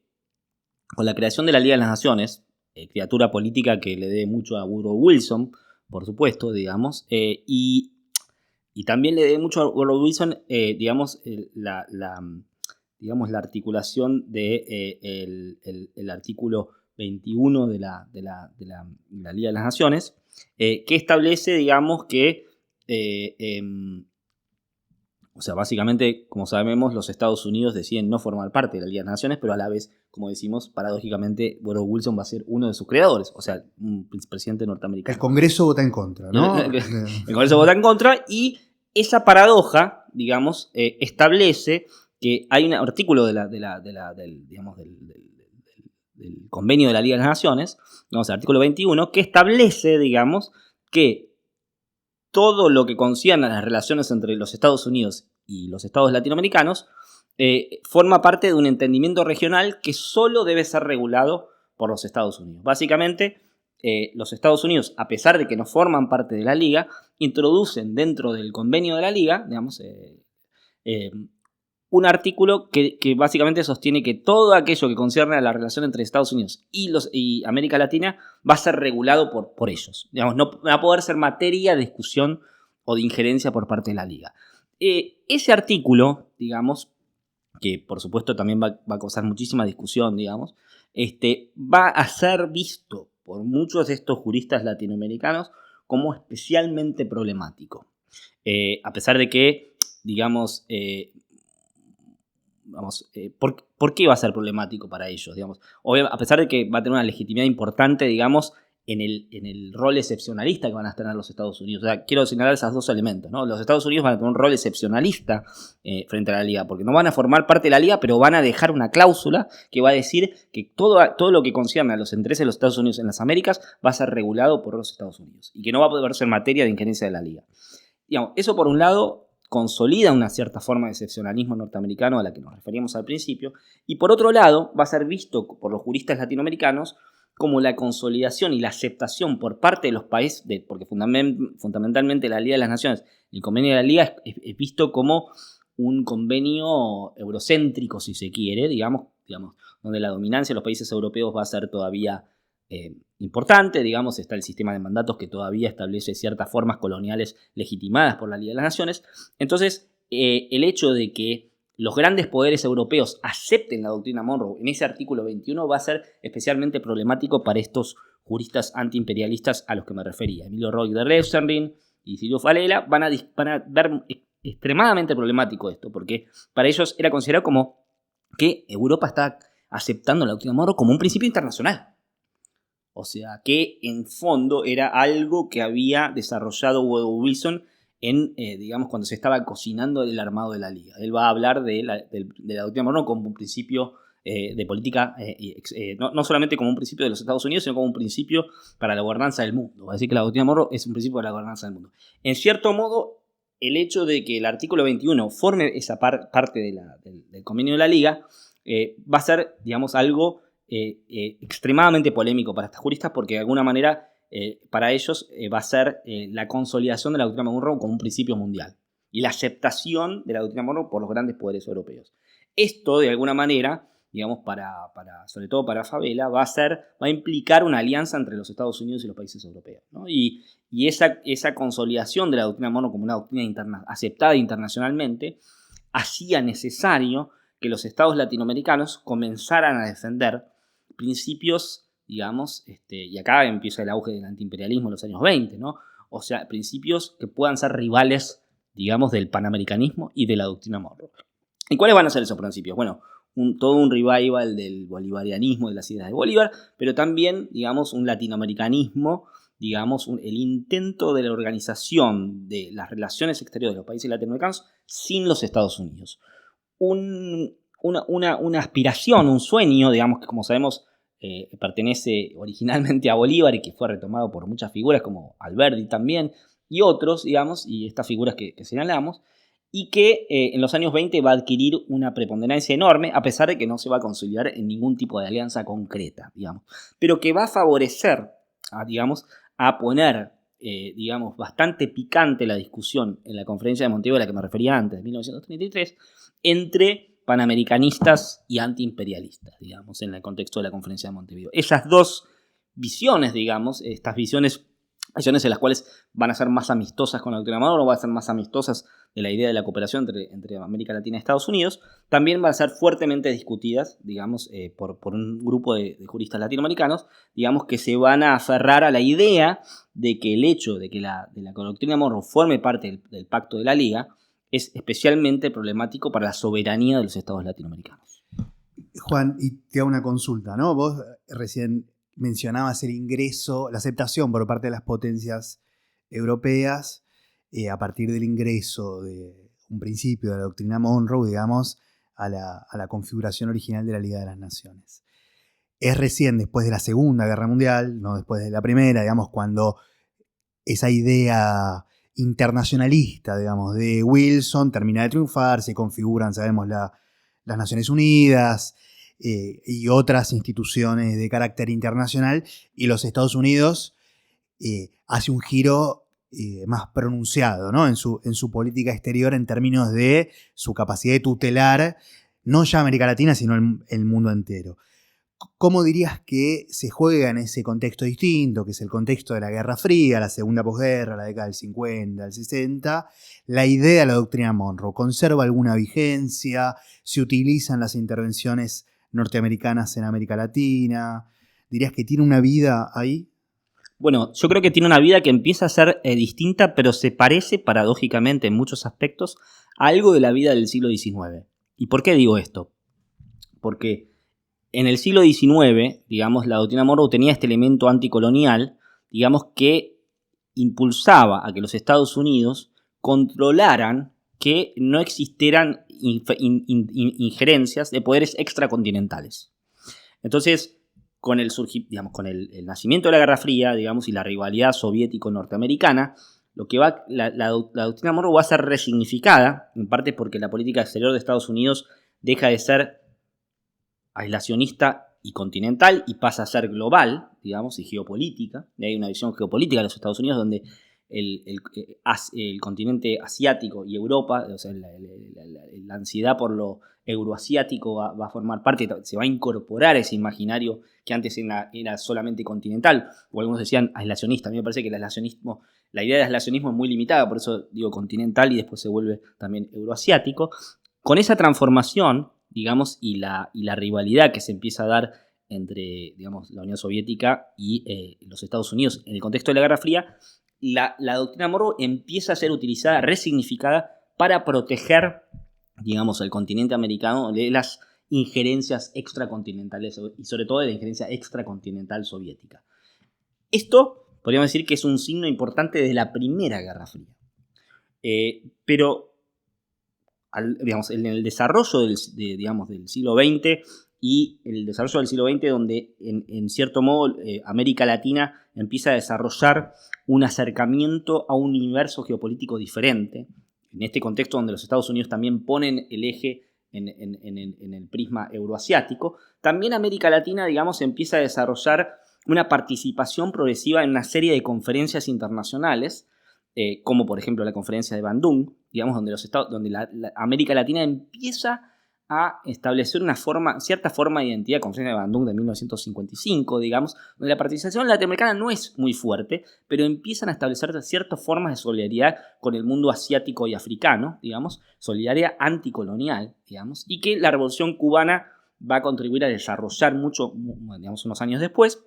[SPEAKER 4] con la creación de la Liga de las Naciones, criatura política que le debe mucho a Woodrow Wilson, por supuesto, digamos, y también le debe mucho a Woodrow Wilson, la articulación de el artículo 21 de la Liga de las Naciones, que establece, digamos, que básicamente, como sabemos, los Estados Unidos deciden no formar parte de la Liga de las Naciones, pero a la vez, como decimos, paradójicamente, Woodrow Wilson va a ser uno de sus creadores, o sea, un presidente norteamericano.
[SPEAKER 3] El Congreso vota en contra, ¿no?
[SPEAKER 4] El Congreso vota en contra, y esa paradoja, digamos, establece que hay un artículo del convenio de la Liga de las Naciones, digamos, el artículo 21, que establece, digamos, que todo lo que concierne a las relaciones entre los Estados Unidos y los estados latinoamericanos forma parte de un entendimiento regional que solo debe ser regulado por los Estados Unidos. Básicamente, los Estados Unidos, a pesar de que no forman parte de la Liga, introducen dentro del convenio de la Liga, digamos, un artículo que básicamente sostiene que todo aquello que concierne a la relación entre Estados Unidos y América Latina va a ser regulado por ellos. Digamos, no va a poder ser materia de discusión o de injerencia por parte de la Liga. Ese artículo, digamos, que por supuesto también va a causar muchísima discusión, digamos, va a ser visto por muchos de estos juristas latinoamericanos como especialmente problemático. A pesar de que, digamos, ¿por qué va a ser problemático para ellos? Digamos? A pesar de que va a tener una legitimidad importante, digamos, en el rol excepcionalista que van a tener los Estados Unidos. O sea, quiero señalar esos dos elementos, ¿no? Los Estados Unidos van a tener un rol excepcionalista frente a la Liga, porque no van a formar parte de la Liga, pero van a dejar una cláusula que va a decir que todo lo que concierne a los intereses de los Estados Unidos en las Américas va a ser regulado por los Estados Unidos y que no va a poder ser materia de injerencia de la Liga. Digamos, eso por un lado consolida una cierta forma de excepcionalismo norteamericano a la que nos referíamos al principio, y por otro lado va a ser visto por los juristas latinoamericanos como la consolidación y la aceptación por parte de los países, porque fundamentalmente la Liga de las Naciones, el convenio de la Liga es visto como un convenio eurocéntrico, si se quiere, digamos, donde la dominancia de los países europeos va a ser todavía importante, digamos, está el sistema de mandatos que todavía establece ciertas formas coloniales legitimadas por la Liga de las Naciones. Entonces, el hecho de que los grandes poderes europeos acepten la doctrina Monroe en ese artículo 21 va a ser especialmente problemático para estos juristas antiimperialistas a los que me refería. Emilio Roig de Reusenring y Silvio Falela van a ver extremadamente problemático esto, porque para ellos era considerado como que Europa está aceptando la doctrina Monroe como un principio internacional. O sea, que en fondo era algo que había desarrollado Woodrow Wilson digamos, cuando se estaba cocinando el armado de la Liga. Él va a hablar de la doctrina Monroe como un principio de política, no solamente como un principio de los Estados Unidos, sino como un principio para la gobernanza del mundo. Va a decir que la doctrina Monroe es un principio para la gobernanza del mundo. En cierto modo, el hecho de que el artículo 21 forme esa parte del convenio de la Liga va a ser, digamos, algo extremadamente polémico para estos juristas, porque de alguna manera para ellos va a ser la consolidación de la doctrina Monroe como un principio mundial y la aceptación de la doctrina Monroe por los grandes poderes europeos. Esto, de alguna manera, digamos, sobre todo para Favela, va a implicar una alianza entre los Estados Unidos y los países europeos, ¿no? Y esa consolidación de la doctrina Monroe como una doctrina aceptada internacionalmente hacía necesario que los estados latinoamericanos comenzaran a defender principios, digamos, y acá empieza el auge del antiimperialismo en los años 20, ¿no? O sea, principios que puedan ser rivales, digamos, del panamericanismo y de la doctrina Monroe. ¿Y cuáles van a ser esos principios? Bueno, todo un revival del bolivarianismo, de las ideas de Bolívar, pero también, digamos, un latinoamericanismo, digamos, el intento de la organización de las relaciones exteriores de los países latinoamericanos sin los Estados Unidos. Una aspiración, un sueño, digamos, que como sabemos pertenece originalmente a Bolívar y que fue retomado por muchas figuras como Alberdi también, y otros, digamos, y estas figuras que señalamos, y que en los años 20 va a adquirir una preponderancia enorme, a pesar de que no se va a consolidar en ningún tipo de alianza concreta, digamos, pero que va a favorecer, a poner, bastante picante la discusión en la conferencia de Montevideo a la que me refería antes, de 1933, entre panamericanistas y antiimperialistas, digamos, en el contexto de la conferencia de Montevideo. Esas dos visiones, digamos, estas visiones en las cuales van a ser más amistosas con la doctrina Monroe, van a ser más amistosas de la idea de la cooperación entre América Latina y Estados Unidos, también van a ser fuertemente discutidas, digamos, por un grupo de juristas latinoamericanos, digamos, que se van a aferrar a la idea de que el hecho de que la doctrina Monroe forme parte del Pacto de la Liga es especialmente problemático para la soberanía de los estados latinoamericanos.
[SPEAKER 3] Juan, y te hago una consulta, ¿no? Vos recién mencionabas el ingreso, la aceptación por parte de las potencias europeas a partir del ingreso de un principio de la doctrina Monroe, digamos, a la configuración original de la Liga de las Naciones. Es recién después de la Segunda Guerra Mundial, no después de la Primera, digamos, cuando esa idea internacionalista, digamos, de Wilson termina de triunfar, se configuran, sabemos, las Naciones Unidas, y otras instituciones de carácter internacional, y los Estados Unidos hace un giro más pronunciado, ¿no? en su política exterior en términos de su capacidad de tutelar no ya América Latina, sino el mundo entero. ¿Cómo dirías que se juega en ese contexto distinto, que es el contexto de la Guerra Fría, la segunda posguerra, la década del 50, del 60, la idea de la doctrina Monroe? ¿Conserva alguna vigencia? ¿Se utilizan las intervenciones norteamericanas en América Latina? ¿Dirías que tiene una vida ahí?
[SPEAKER 4] Bueno, yo creo que tiene una vida que empieza a ser distinta, pero se parece paradójicamente en muchos aspectos a algo de la vida del siglo XIX. ¿Y por qué digo esto? Porque en el siglo XIX, digamos, la doctrina Monroe tenía este elemento anticolonial, digamos, que impulsaba a que los Estados Unidos controlaran que no existieran injerencias de poderes extracontinentales. Entonces, con el nacimiento de la Guerra Fría, digamos, y la rivalidad soviético-norteamericana, la doctrina Monroe va a ser resignificada, en parte porque la política exterior de Estados Unidos deja de ser aislacionista y continental y pasa a ser global, digamos, y geopolítica. Y hay una visión geopolítica de los Estados Unidos donde el continente asiático y Europa, o sea, la ansiedad por lo euroasiático va a formar parte, se va a incorporar ese imaginario que antes era solamente continental, o algunos decían aislacionista. A mí me parece que la idea de aislacionismo es muy limitada, por eso digo continental y después se vuelve también euroasiático. Con esa transformación, digamos, y la rivalidad que se empieza a dar entre, digamos, la Unión Soviética y los Estados Unidos en el contexto de la Guerra Fría, la doctrina Monroe empieza a ser utilizada, resignificada, para proteger, digamos, al continente americano de las injerencias extracontinentales y sobre todo de la injerencia extracontinental soviética. Esto podríamos decir que es un signo importante de la Primera Guerra Fría. Pero digamos, en el desarrollo del siglo XX y el desarrollo del siglo XX, donde en cierto modo América Latina empieza a desarrollar un acercamiento a un universo geopolítico diferente, en este contexto donde los Estados Unidos también ponen el eje en el prisma euroasiático, también América Latina, digamos, empieza a desarrollar una participación progresiva en una serie de conferencias internacionales, como por ejemplo la conferencia de Bandung, digamos, donde la América Latina empieza a establecer cierta forma de identidad, conferencia de Bandung de 1955, digamos, donde la participación latinoamericana no es muy fuerte, pero empiezan a establecer ciertas formas de solidaridad con el mundo asiático y africano, digamos, solidaridad anticolonial, digamos, y que la Revolución Cubana va a contribuir a desarrollar mucho, digamos, unos años después,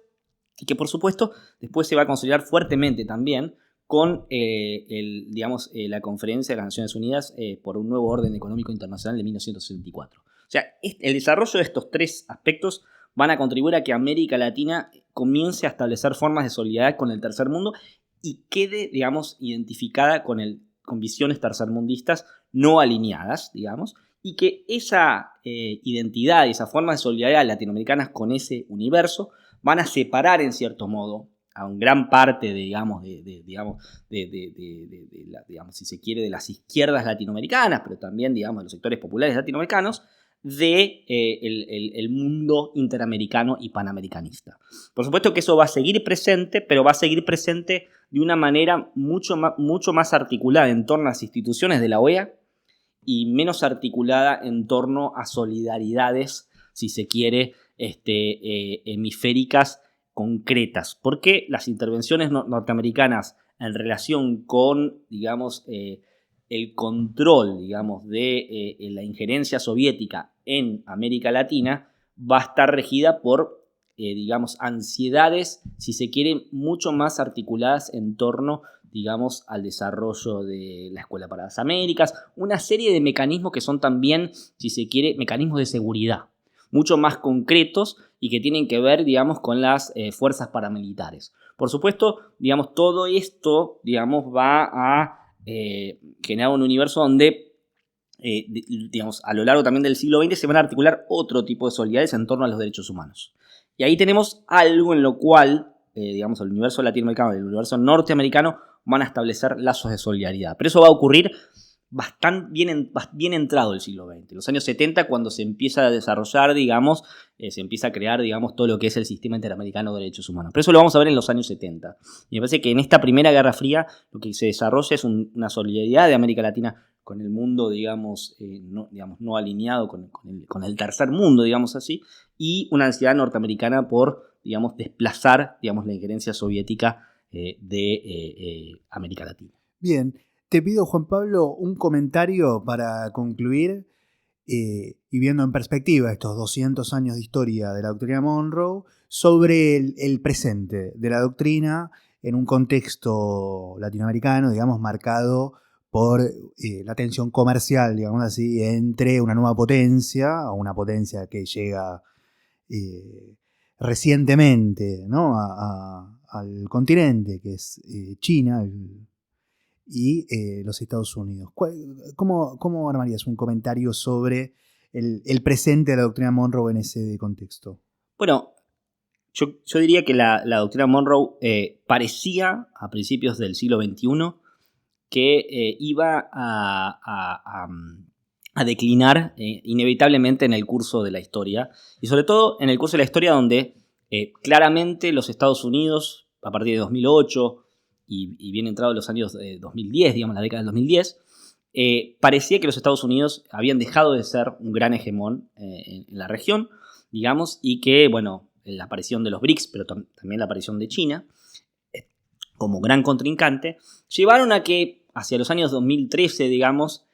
[SPEAKER 4] y que por supuesto después se va a consolidar fuertemente también con la Conferencia de las Naciones Unidas por un nuevo orden económico internacional de 1964. O sea, el desarrollo de estos tres aspectos van a contribuir a que América Latina comience a establecer formas de solidaridad con el tercer mundo y quede, digamos, identificada con visiones tercermundistas no alineadas, digamos, y que esa identidad y esa forma de solidaridad latinoamericanas con ese universo van a separar en cierto modo a una gran parte, si se quiere, de las izquierdas latinoamericanas, pero también, digamos, de los sectores populares latinoamericanos, el mundo interamericano y panamericanista. Por supuesto que eso va a seguir presente, pero va a seguir presente de una manera mucho más articulada en torno a las instituciones de la OEA y menos articulada en torno a solidaridades, si se quiere, hemisféricas concretas. Porque las intervenciones norteamericanas en relación con, digamos, el control, digamos, de la injerencia soviética en América Latina va a estar regida por, digamos, ansiedades, si se quiere, mucho más articuladas en torno, digamos, al desarrollo de la Escuela para las Américas, una serie de mecanismos que son también, si se quiere, mecanismos de seguridad, mucho más concretos y que tienen que ver, digamos, con las fuerzas paramilitares. Por supuesto, digamos, todo esto, digamos, va a generar un universo donde, digamos, a lo largo también del siglo XX se van a articular otro tipo de solidaridades en torno a los derechos humanos. Y ahí tenemos algo en lo cual, digamos, el universo latinoamericano y el universo norteamericano van a establecer lazos de solidaridad. Pero eso va a ocurrir bastante bien entrado el siglo XX. En los años 70, cuando se empieza a desarrollar, digamos, se empieza a crear, digamos, todo lo que es el sistema interamericano de derechos humanos. Pero eso lo vamos a ver en los años 70. Y me parece que en esta primera Guerra Fría lo que se desarrolla es una solidaridad de América Latina con el mundo, digamos, no alineado con el tercer mundo, digamos así, y una ansiedad norteamericana por, digamos, desplazar, digamos, la injerencia soviética de América Latina.
[SPEAKER 3] Bien, te pido, Juan Pablo, un comentario para concluir y viendo en perspectiva estos 200 años de historia de la doctrina Monroe sobre el presente de la doctrina en un contexto latinoamericano, digamos, marcado por la tensión comercial, digamos así, entre una nueva potencia, o una potencia que llega recientemente, ¿no?, al continente, que es China, y los Estados Unidos. ¿Cómo armarías un comentario sobre el presente de la doctrina Monroe en ese contexto?
[SPEAKER 4] Bueno, yo diría que la doctrina Monroe parecía a principios del siglo XXI que iba a declinar inevitablemente en el curso de la historia, y sobre todo en el curso de la historia donde claramente los Estados Unidos, a partir de 2008 y bien entrado los años 2010, digamos la década del 2010, parecía que los Estados Unidos habían dejado de ser un gran hegemón en la región, digamos, y que, bueno, la aparición de los BRICS, pero también la aparición de China como gran contrincante, llevaron a que hacia los años 2013, digamos,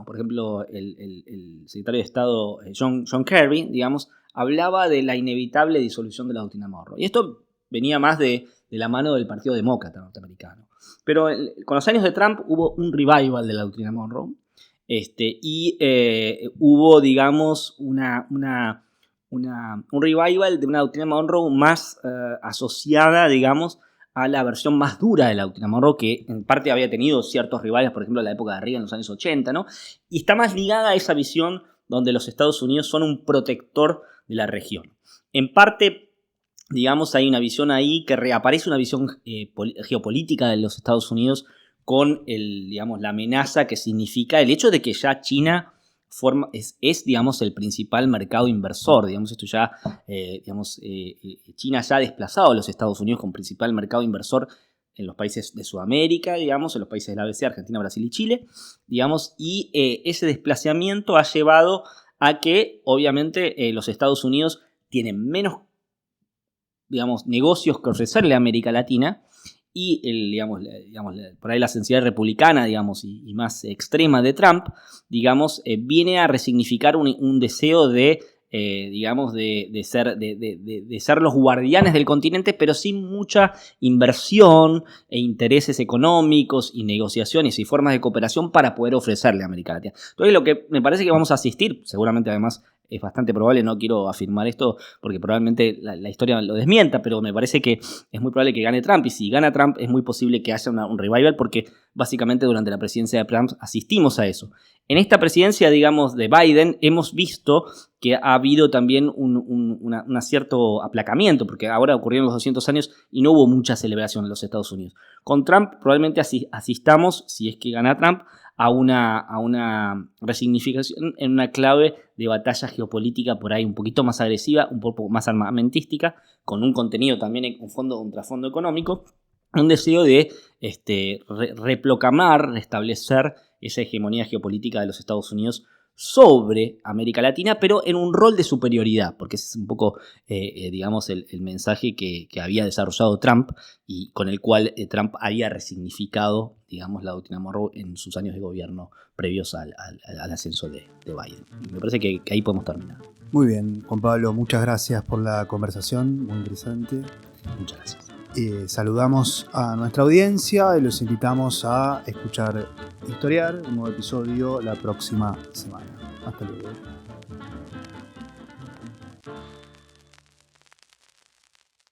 [SPEAKER 4] por ejemplo, el secretario de Estado John Kerry, digamos, hablaba de la inevitable disolución de la doctrina Monroe. Y esto venía más de la mano del Partido Demócrata norteamericano. Pero con los años de Trump hubo un revival de la doctrina Monroe, y hubo, digamos, un revival de una doctrina Monroe más asociada, digamos, a la versión más dura de la doctrina Monroe, que en parte había tenido ciertos rivales, por ejemplo, en la época de Reagan en los años 80, ¿no? Y está más ligada a esa visión donde los Estados Unidos son un protector de la región. En parte, digamos, hay una visión ahí que reaparece, una visión geopolítica de los Estados Unidos con digamos, la amenaza que significa el hecho de que ya China es, digamos, el principal mercado inversor. Digamos, esto ya, China ya ha desplazado a los Estados Unidos como principal mercado inversor en los países de Sudamérica, digamos, en los países del ABC, Argentina, Brasil y Chile, digamos, y ese desplazamiento ha llevado a que, obviamente, los Estados Unidos tienen menos, digamos, negocios que ofrecerle a América Latina, y por ahí la sensibilidad republicana, digamos, y más extrema de Trump, digamos, viene a resignificar un deseo de, digamos, de ser los guardianes del continente, pero sin mucha inversión e intereses económicos y negociaciones y formas de cooperación para poder ofrecerle a América Latina. Entonces, lo que me parece que vamos a asistir, seguramente además es bastante probable, no quiero afirmar esto porque probablemente la historia lo desmienta, pero me parece que es muy probable que gane Trump, y si gana Trump es muy posible que haya un revival, porque básicamente durante la presidencia de Trump asistimos a eso. En esta presidencia, digamos, de Biden, hemos visto que ha habido también un cierto aplacamiento, porque ahora ocurrieron los 200 años y no hubo mucha celebración en los Estados Unidos. Con Trump probablemente asistamos, si es que gana Trump, a una resignificación en una clave de batalla geopolítica por ahí un poquito más agresiva, un poco más armamentística, con un contenido también, un trasfondo económico, un deseo de reproclamar, restablecer esa hegemonía geopolítica de los Estados Unidos sobre América Latina, pero en un rol de superioridad, porque ese es un poco, digamos, el mensaje que había desarrollado Trump y con el cual Trump había resignificado, digamos, la doctrina Monroe en sus años de gobierno previos al ascenso de Biden. Y me parece que ahí podemos terminar.
[SPEAKER 3] Muy bien, Juan Pablo, muchas gracias por la conversación, muy interesante.
[SPEAKER 4] Muchas gracias.
[SPEAKER 3] Saludamos a nuestra audiencia y los invitamos a escuchar Historiar, un nuevo episodio la próxima semana. Hasta luego.